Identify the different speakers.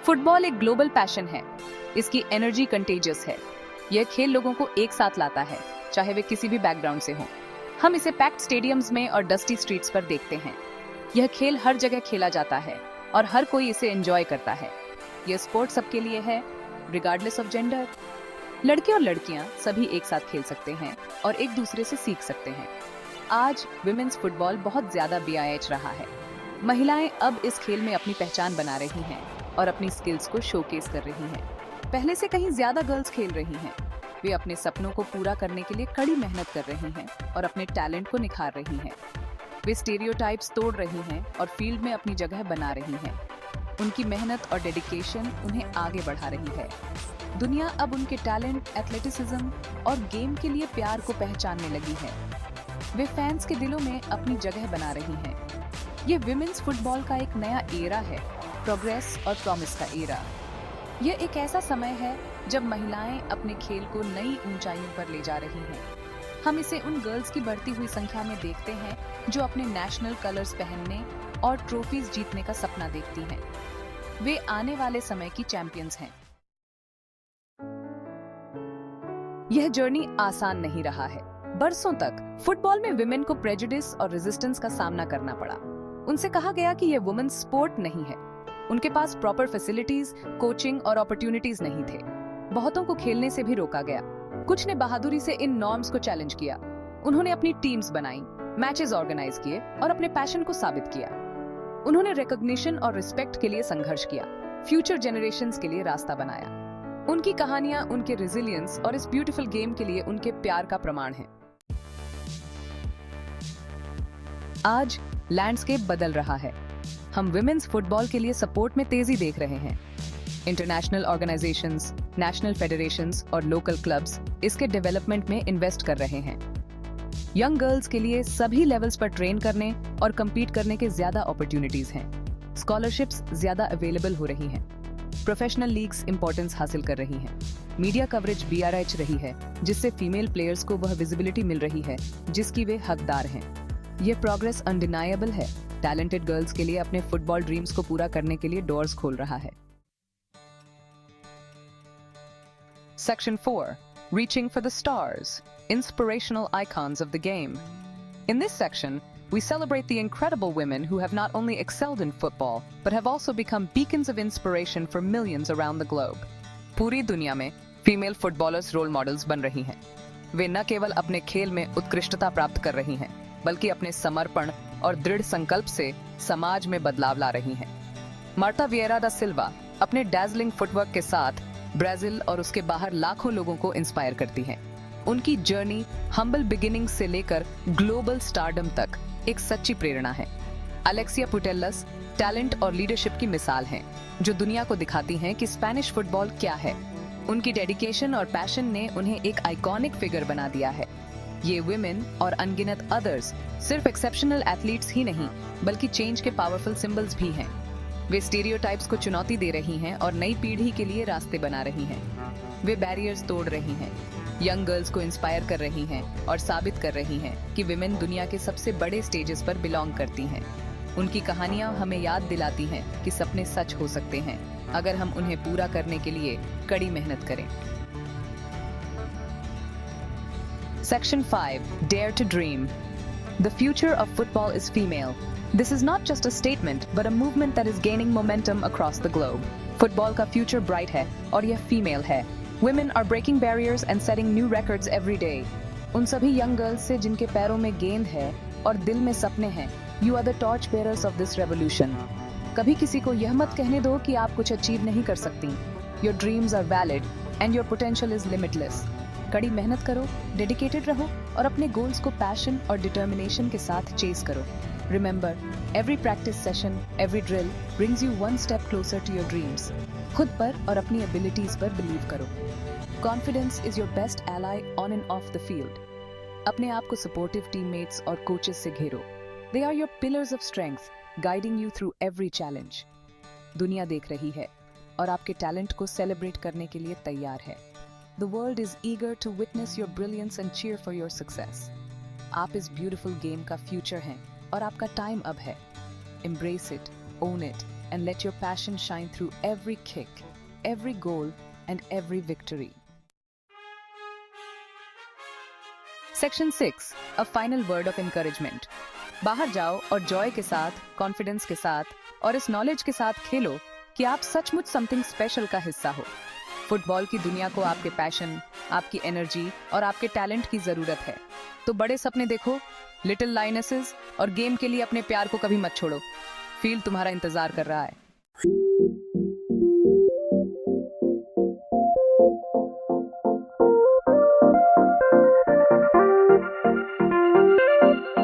Speaker 1: Football एक global passion है। इसकी एनर्जी कंटेजियस है। यह खेल लोगों को एक साथ लाता है, चाहे वे किसी भी बैकग्राउंड से हों। हम इसे पैक्ड स्टेडियम्स में और डस्टी स्ट्रीट्स पर देखते हैं। यह खेल हर जगह खेला जाता है और हर कोई इसे एंजॉय करता है। यह स्पोर्ट सबके लिए है, रिगार्डलेस ऑफ जेंडर। लड़के और लड़कियां सभी एक साथ खेल सकते हैं और एक दूसरे से सीख सकते हैं। आज विमेन्स फुटबॉल बहुत ज्यादा BIH रहा है। महिलाएं अब इस खेल में अपनी पहचान बना रही हैं और अपनी स्किल्स को शोकेस कर रही हैं। पहले से कहीं ज्यादा गर्ल्स खेल रही हैं। वे अपने सपनों को पूरा करने के लिए कड़ी मेहनत कर रही हैं और अपने टैलेंट को निखार रही हैं। वे स्टीरियोटाइप्स तोड़ रही हैं और फील्ड में अपनी जगह बना रही हैं। उनकी मेहनत और डेडिकेशन उन्हें आगे बढ़ा रही है। दुनिया अब उनके टैलेंट, एथलेटिसिज्म और गेम के लिए प्यार को पहचानने लगी है। वे फैंस के दिलों में अपनी जगह बना रही हैं। ये विमेन्स फुटबॉल का एक नया एरा है, प्रोग्रेस और प्रॉमिस का एरा। यह एक ऐसा समय है जब महिलाएं अपने खेल को नई ऊंचाइयों पर ले जा रही हैं। हम इसे उन गर्ल्स की बढ़ती हुई संख्या में देखते हैं जो अपने नेशनल कलर्स पहनने और ट्रॉफीज जीतने का सपना देखती हैं। वे आने वाले समय की चैंपियंस हैं। यह जर्नी आसान नहीं रहा है। बरसों तक फुटबॉल में विमेन को प्रेजुडिस और रेजिस्टेंस का सामना करना पड़ा। उनसे कहा गया कि यह वुमेन्स स्पोर्ट नहीं है। उनके पास प्रॉपर फैसिलिटीज, कोचिंग और अपॉर्चुनिटीज नहीं थे। बहुतों को खेलने से भी रोका गया। कुछ ने बहादुरी से इन नॉर्म्स को चैलेंज किया। उन्होंने अपनी टीम्स बनाई, मैचेस ऑर्गेनाइज किए और अपने पैशन को साबित किया। उन्होंने रिकॉग्निशन और रिस्पेक्ट के लिए संघर्ष किया, फ्यूचर जनरेशंस के लिए रास्ता बनाया। उनकी कहानियां उनके रेजिलियंस और इस ब्यूटीफुल गेम के लिए उनके प्यार का प्रमाण है। आज लैंडस्केप बदल रहा है। हम विमेन्स फुटबॉल के लिए सपोर्ट में तेजी देख रहे हैं। इंटरनेशनल ऑर्गेनाइजेशंस, नेशनल फेडरेशंस और लोकल क्लब्स इसके डेवलपमेंट में इन्वेस्ट कर रहे हैं। यंग गर्ल्स के लिए सभी लेवल्स पर ट्रेन करने और compete करने के ज्यादा अपॉर्चुनिटीज हैं। स्कॉलरशिप्स ज्यादा अवेलेबल हो रही हैं। प्रोफेशनल लीग्स इंपॉर्टेंस हासिल कर रही हैं। मीडिया कवरेज BRH रही है, जिससे फीमेल प्लेयर्स को वह विजिबिलिटी मिल रही है जिसकी वे हकदार हैं। ये प्रोग्रेस अनडिनाएबल है। टैलेंटेड गर्ल्स के लिए अपने फुटबॉल ड्रीम्स को पूरा करने के लिए डोर्स खोल रहा है। Section 4. Reaching for the Stars. Inspirational icons of the game. In this section, we celebrate the incredible women who have not only excelled in football, but have also become beacons of inspiration for millions around the globe. पूरी दुनिया में female footballers role models बन रही हैं। वे न केवल अपने खेल में उत्कृष्टता प्राप्त कर रही हैं, बल्कि अपने समर्पण और दृढ़ संकल्प से समाज में बदलाव ला रही हैं। मार्ता विएरा दा सिल्वा अपने डैज़लिंग फुटवर्क के साथ ब्राजील और उसके बाहर लाखों लोगों को इंस्पायर करती हैं। उनकी जर्नी हम्बल बिगिनिंग से लेकर ग्लोबल स्टारडम तक एक सच्ची प्रेरणा है। अलेक्सिया पुटेल्लस टैलेंट और लीडरशिप की मिसाल हैं, जो दुनिया को दिखाती हैं कि स्पेनिश फुटबॉल क्या है। उनकी डेडिकेशन और पैशन ने उन्हें एक आइकॉनिक फिगर बना दिया है। ये विमेन और अनगिनत अदर्स सिर्फ एक्सेप्शनल एथलीट्स ही नहीं, बल्कि चेंज के पावरफुल सिंबल्स भी हैं। वे स्टीरियोटाइप्स को चुनौती दे रही हैं और नई पीढ़ी के लिए रास्ते बना रही हैं। वे बैरियर्स तोड़ रही हैं, यंग गर्ल्स को इंस्पायर कर रही हैं और साबित कर रही हैं कि विमेन दुनिया के सबसे बड़े स्टेजेस पर बिलोंग करती हैं। उनकी कहानियां हमें याद दिलाती हैं कि सपने सच हो सकते हैं, अगर हम उन्हें पूरा करने के लिए कड़ी मेहनत करें। Section 5. Dare to dream. The future of football is female. This is not just a statement, but a movement that is gaining momentum across the globe. Football का future bright है और यह female है. Women are breaking barriers and setting new records every day. उन सभी young girls से जिनके पैरों में गेंद है और दिल में सपने हैं, you are the torch bearers of this revolution. कभी किसी को यह मत कहने दो कि आप कुछ अचीव नहीं कर सकती। Your dreams are valid and your potential is limitless. कड़ी मेहनत करो, डेडिकेटेड रहो और अपने गोल्स को पैशन और डिटर्मिनेशन के साथ चेस करो। Remember, every practice session, every drill brings you one step closer to your dreams. खुद पर और अपनी abilities पर believe करो। Confidence is your best ally on and off the field. अपने आप को supportive teammates और coaches से घेरो। They are your pillars of strength, guiding you through every challenge. दुनिया देख रही है और आपके टैलेंट को सेलिब्रेट करने के लिए तैयार है। The world is eager to witness your brilliance and cheer for your success. आप इस beautiful game का future हैं और आपका time अब है। Embrace it, own it, and let your passion shine through every kick, every goal, and every victory. Section 6. A final word of encouragement. बाहर जाओ और जॉय के साथ, कॉन्फिडेंस के साथ और इस नॉलेज के साथ खेलो कि आप सचमुच समथिंग स्पेशल का हिस्सा हो। फुटबॉल की दुनिया को आपके पैशन, आपकी एनर्जी और आपके टैलेंट की जरूरत है। तो बड़े सपने देखो, लिटिल लाइनेसेस, और गेम के लिए अपने प्यार को कभी मत छोड़ो। फील्ड तुम्हारा इंतजार कर रहा है।